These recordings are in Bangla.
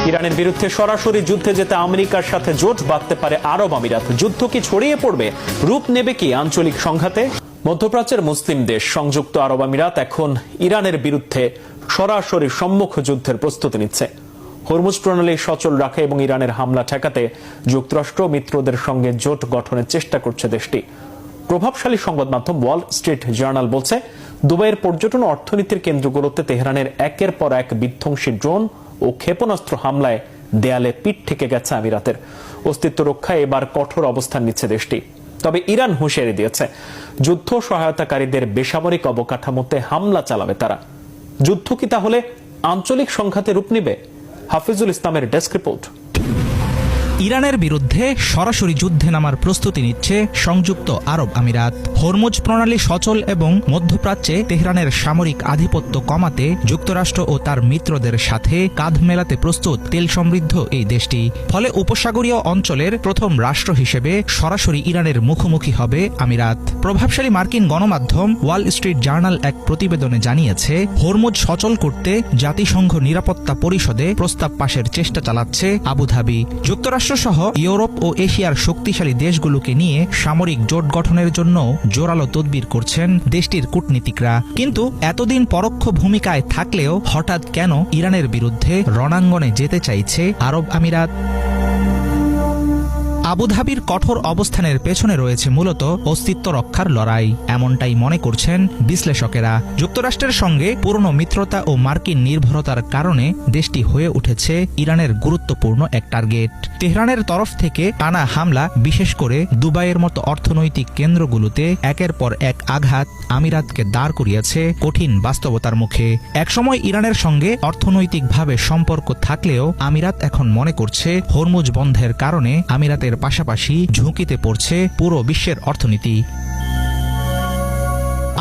ইরানের বিরুদ্ধে সরাসরি যুদ্ধে যেতে আমেরিকার সাথে জোট বাঁধতে পারে আরব আমিরাত। যুদ্ধ কি ছড়িয়ে পড়বে? রূপ নেবে কি আঞ্চলিক সংঘাতে? মধ্যপ্রাচ্যের মুসলিম দেশ সংযুক্ত আরব আমিরাত এখন ইরানের বিরুদ্ধে সরাসরি সম্মুখ যুদ্ধের প্রস্তুতি নিচ্ছে। হরমুজ প্রণালী সচল রাখা এবং ইরানের হামলা ঠেকাতে যুক্তরাষ্ট্র মিত্রদের সঙ্গে জোট গঠনের চেষ্টা করছে দেশটি। প্রভাবশালী সংবাদ মাধ্যম ওয়াল স্ট্রিট জার্নাল বলছে, দুবাইয়ের পর্যটন অর্থনীতির কেন্দ্রগুলোতে তেহরানের একের পর এক বিধ্বংসী ড্রোন ও ক্ষেপণাস্ত্র হামলায় দেয়ালে পিঠ ঠেকে গেছে আমিরাতের। অস্তিত্ব রক্ষায় এবার কঠোর অবস্থান নিচ্ছে দেশটি। তবে ইরান হুঁশিয়ারি দিয়েছে, যুদ্ধ সহায়তাকারীদের বেসামরিক অবকাঠামোতে হামলা চালাবে তারা। যুদ্ধ কি তাহলে আঞ্চলিক সংঘাতে রূপ নেবে? হাফিজুল ইসলামের ডেস্ক রিপোর্ট। ইরানের বিরুদ্ধে সরাসরি যুদ্ধে নামার প্রস্তুতি নিচ্ছে সংযুক্ত আরব আমিরাত। হরমুজ প্রণালী সচল এবং মধ্যপ্রাচ্যে তেহরানের সামরিক আধিপত্য কমাতে যুক্তরাষ্ট্র ও তার মিত্রদের সাথে কাঁধ মেলাতে প্রস্তুত তেল সমৃদ্ধ এই দেশটি। ফলে উপসাগরীয় অঞ্চলের প্রথম রাষ্ট্র হিসেবে সরাসরি ইরানের মুখোমুখি হবে আমিরাত। প্রভাবশালী মার্কিন গণমাধ্যম ওয়াল স্ট্রিট জার্নাল এক প্রতিবেদনে জানিয়েছে, হরমুজ সচল করতে জাতিসংঘ নিরাপত্তা পরিষদে প্রস্তাব পাশের চেষ্টা চালাচ্ছে আবুধাবি। যুক্তরাষ্ট্র সহ ইউরোপ ও এশিয়ার শক্তিশালী দেশগুলোকে নিয়ে সামরিক জোট গঠনের জন্য জোরালো তদবির করছেন দেশটির কূটনীতিকরা। কিন্তু এতদিন পরোক্ষ ভূমিকায় থাকলেও হঠাৎ কেন ইরানের বিরুদ্ধে রণাঙ্গনে যেতে চাইছে আরব আমিরাত? আবুধাবির কঠোর অবস্থানের পেছনে রয়েছে মূলত অস্তিত্ব রক্ষার লড়াই, এমনটাই মনে করছেন বিশ্লেষকেরা। যুক্তরাষ্ট্রের সঙ্গে পুরনো মিত্রতা ও মার্কিন নির্ভরতার কারণে দেশটি হয়ে উঠেছে ইরানের গুরুত্বপূর্ণ এক টার্গেট। তেহরানের তরফ থেকে টানা হামলা, বিশেষ করে দুবাইয়ের মতো অর্থনৈতিক কেন্দ্রগুলোতে একের পর এক আঘাত আমিরাতকে দাঁড় করিয়েছে কঠিন বাস্তবতার মুখে। একসময় ইরানের সঙ্গে অর্থনৈতিকভাবে সম্পর্ক থাকলেও আমিরাত এখন মনে করছে হরমুজ বন্ধের কারণে আমিরাতের পাশাপাশি ঝুঁকিতে পড়ছে পুরো বিশ্বের অর্থনীতি।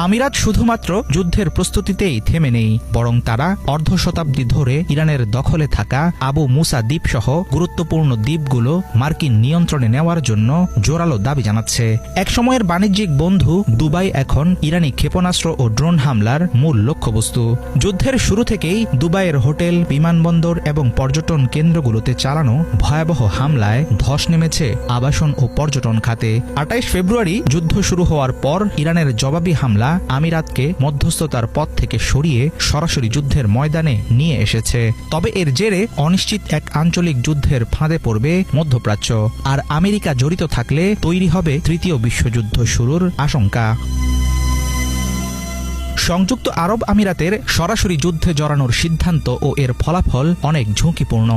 আমিরাত শুধুমাত্র যুদ্ধের প্রস্তুতিতেই থেমে নেই, বরং তারা অর্ধ শতাব্দী ধরে ইরানের দখলে থাকা আবু মুসা দ্বীপ সহ গুরুত্বপূর্ণ দ্বীপগুলো মার্কিন নিয়ন্ত্রণে নেওয়ার জন্য জোরালো দাবি জানাচ্ছে। একসময়ের বাণিজ্যিক বন্ধু দুবাই এখন ইরানি ক্ষেপণাস্ত্র ও ড্রোন হামলার মূল লক্ষ্যবস্তু। যুদ্ধের শুরু থেকেই দুবাইয়ের হোটেল, বিমানবন্দর এবং পর্যটন কেন্দ্রগুলোতে চালানো ভয়াবহ হামলায় ধস নেমেছে আবাসন ও পর্যটন খাতে। 28 ফেব্রুয়ারি যুদ্ধ শুরু হওয়ার পর ইরানের জবাবি হামলা আমিরাতকে মধ্যস্থতার পথ থেকে সরিয়ে সরাসরি যুদ্ধের ময়দানে নিয়ে এসেছে। তবে এর জেরে অনিশ্চিত এক আঞ্চলিক যুদ্ধের ফাঁদে পড়বে মধ্যপ্রাচ্য। আর আমেরিকা জড়িত থাকলে তৈরি হবে তৃতীয় বিশ্বযুদ্ধ শুরুর আশঙ্কা। সংযুক্ত আরব আমিরাতের সরাসরি যুদ্ধে জড়ানোর সিদ্ধান্ত ও এর ফলাফল অনেক ঝুঁকিপূর্ণ।